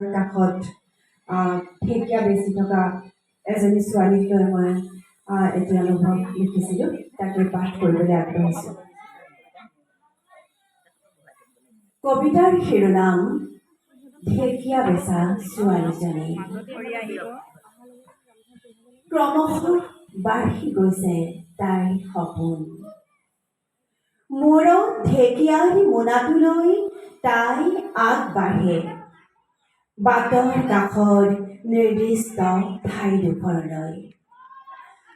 কাষত ঢেকীয়া বেচি থকা এজনী ছোৱালীক লৈ মই এটি অনুভৱ লিখিছিলোঁ, তাকে পাঠ কৰিবলৈ আগবাঢ়িছোঁ। কবিতাৰ শিৰোনাম ঢেকীয়া বেচা ছোৱালীজনী। ক্ৰমশ বাঢ়ি গৈছে তাইৰ সপোন। মূৰত ঢেকীয়াৰ মোনাটোলৈ তাই আগবাঢ়ে বাটৰ কাষৰ নিৰ্দিষ্ট ঠাইডোখৰলৈ,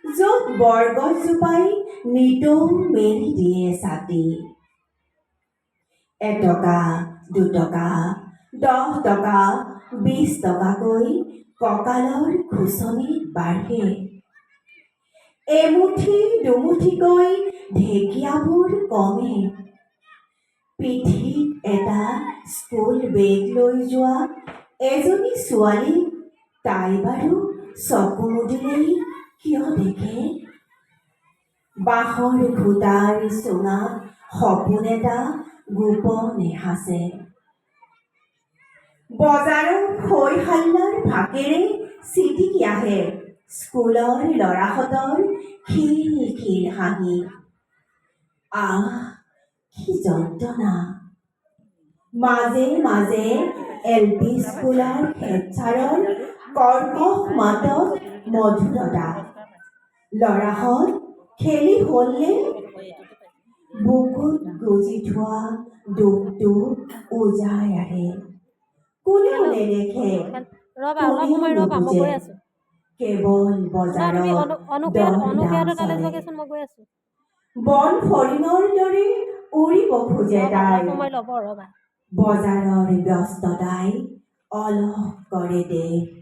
য'ত বৰগছজোপাই নিতৌ মেলি দিয়ে ছাতি। এটকা, দুটকা, 10 টকা, 20 টকাকৈ কঁকালৰ খোচনিত বাঢ়ে। এমুঠি দুমুঠিকৈ ঢেকীয়াবোৰ কমে। পিঠিত এটা স্কুল বেগ লৈ যোৱা এজনী ছোৱালী, তাই বাৰু চকু মুদিলেই কিয় দেখে? বাঁহৰ খুঁটাৰ চুঙাত সপোন এটা গোপন এসাঁচে। বজাৰৰ হৈ হাল্লাৰ ফাকেৰে ছিটিকি আহে স্কুলৰ ল'ৰাহঁতৰ খিল খিল হাঁহি। আহ, কি যন্ত্ৰণা! মাজে মাজে LP স্কুলৰ হেডছাৰৰ কৰ্কশ মাতত মধুৰতা। ল'ৰাহঁত খেলি হ'লনে? বুকুত গুজি থোৱা দুখটো উজাই আহে। কোনেও নেদেখে, কোনেও নুবুজে, কেৱল বজাৰত বন ফৰিঙৰ দৰে উৰিব খোজে তাই। বজাৰৰ ব্যস্ততাই অলস কৰে দেশ।